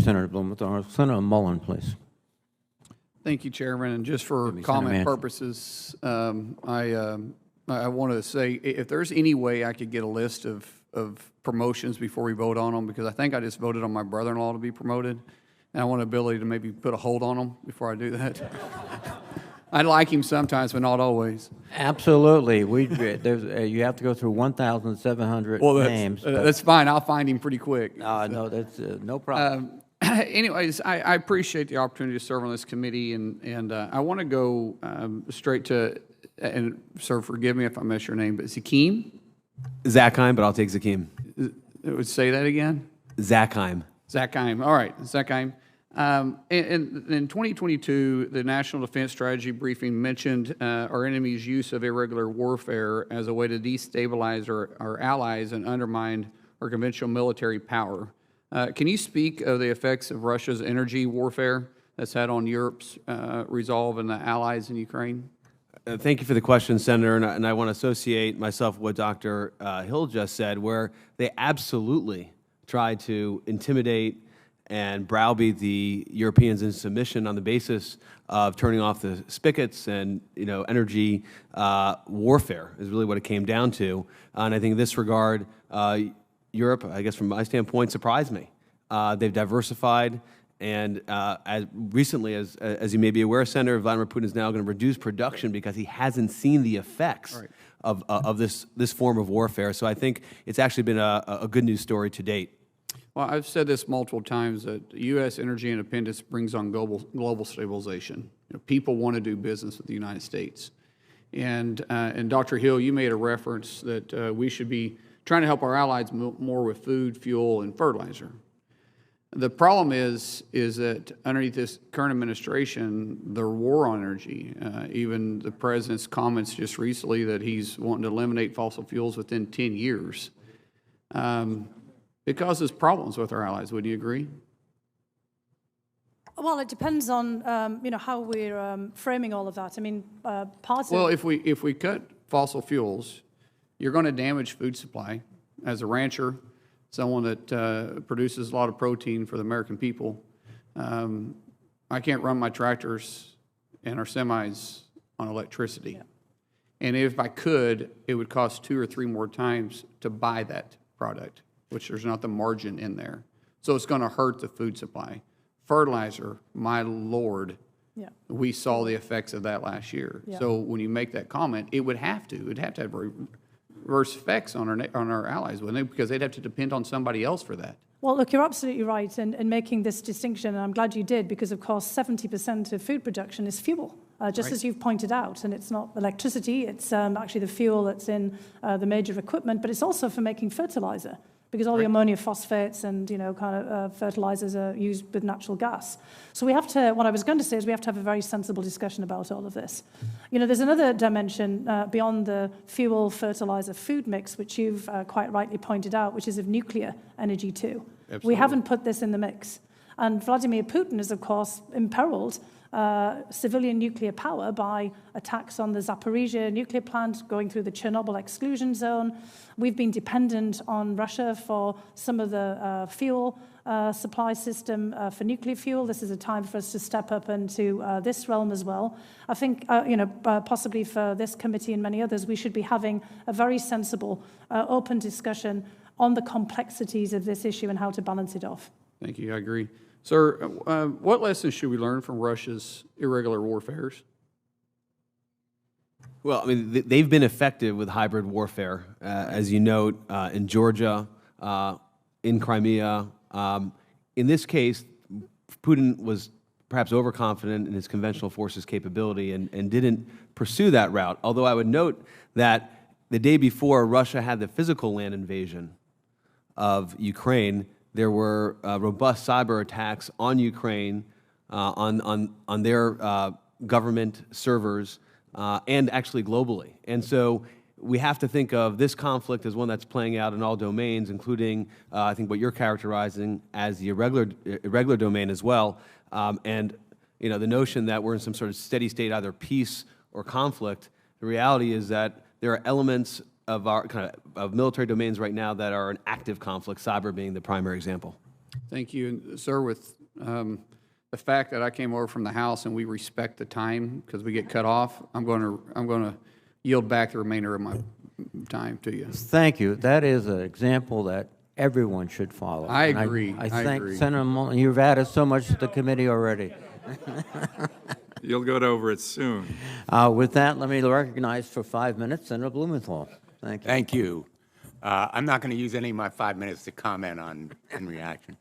Senator Blumenthal. Senator Mullin, please. Thank you, Chairman. And just for comment purposes, I want to say if there's any way I could get a list of promotions before we vote on them, because I think I just voted on my brother-in-law to be promoted, and I want the ability to maybe put a hold on him before I do that. I like him sometimes, but not always. Absolutely. You have to go through 1,700 names. That's fine. I'll find him pretty quick. No, that's no problem. Anyways, I appreciate the opportunity to serve on this committee, and I want to go straight to, and sir, forgive me if I miss your name, but Zakim? Zackheim, but I'll take Zakim. Would say that again? Zackheim. Zackheim. All right, Zackheim. In 2022, the National Defense Strategy Briefing mentioned our enemy's use of irregular warfare as a way to destabilize our allies and undermine our conventional military power. Can you speak of the effects of Russia's energy warfare that's had on Europe's resolve and the allies in Ukraine? Thank you for the question, Senator, and I want to associate myself with what Dr. Hill just said, where they absolutely tried to intimidate and browbeat the Europeans into submission on the basis of turning off the spigots, and energy warfare is really what it came down to. And I think in this regard, Europe, I guess from my standpoint, surprised me. They've diversified, and as recently as you may be aware, Senator, Vladimir Putin is now going to reduce production because he hasn't seen the effects of this form of warfare. So I think it's actually been a good news story to date. Well, I've said this multiple times that U.S. energy independence brings on global stabilization. People want to do business with the United States. And Dr. Hill, you made a reference that we should be trying to help our allies more with food, fuel, and fertilizer. The problem is that underneath this current administration, the war on energy, even the president's comments just recently that he's wanting to eliminate fossil fuels within 10 years, it causes problems with our allies. Would you agree? Well, it depends on how we're framing all of that. I mean, well, if we cut fossil fuels, you're going to damage food supply. As a rancher, someone that produces a lot of protein for the American people, I can't run my tractors and our semis on electricity. Yeah. And if I could, it would cost 2 or 3 more times to buy that product, which there's not the margin in there. So it's going to hurt the food supply. Fertilizer, my Lord, we saw the effects of that last year. Yeah. So when you make that comment, it would have to have reverse effects on our allies, wouldn't it? Because they'd have to depend on somebody else for that. Well, look, you're absolutely right in making this distinction, and I'm glad you did, because, of course, 70% of food production is fuel, just as you've pointed out, and it's not electricity, it's actually the fuel that's in the major equipment, but it's also for making fertilizer, because all the ammonia phosphates and fertilizers are used with natural gas. So we have to, what I was going to say is we have to have a very sensible discussion about all of this. There's another dimension beyond the fuel, fertilizer, food mix, which you've quite rightly pointed out, which is of nuclear energy too. Absolutely. We haven't put this in the mix. And Vladimir Putin is, of course, imperiled civilian nuclear power by attacks on the Zaporizhia nuclear plant, going through the Chernobyl exclusion zone. We've been dependent on Russia for some of the fuel supply system for nuclear fuel. This is a time for us to step up into this realm as well. I think, possibly for this committee and many others, we should be having a very sensible, open discussion on the complexities of this issue and how to balance it off. Thank you. I agree. Sir, what lessons should we learn from Russia's irregular warfares? Well, I mean, they've been effective with hybrid warfare, as you note, in Georgia, in Crimea. In this case, Putin was perhaps overconfident in his conventional forces capability and didn't pursue that route, although I would note that the day before Russia had the physical land invasion of Ukraine, there were robust cyber attacks on Ukraine, on their government servers, and actually globally. And so we have to think of this conflict as one that's playing out in all domains, including, I think, what you're characterizing as the irregular domain as well. And the notion that we're in some sort of steady state, either peace or conflict, the reality is that there are elements of our of military domains right now that are an active conflict, cyber being the primary example. Thank you. And, sir, with the fact that I came over from the House and we respect the time because we get cut off, I'm going to yield back the remainder of my time to you. Thank you. That is an example that everyone should follow. I And agree. I I thank agree. Senator Mullin. You've added so much to the committee already. You'll get over it soon. With that, let me recognize for 5 minutes Senator Blumenthal. Thank you. Thank you. I'm not going to use any of my 5 minutes to comment on in reaction.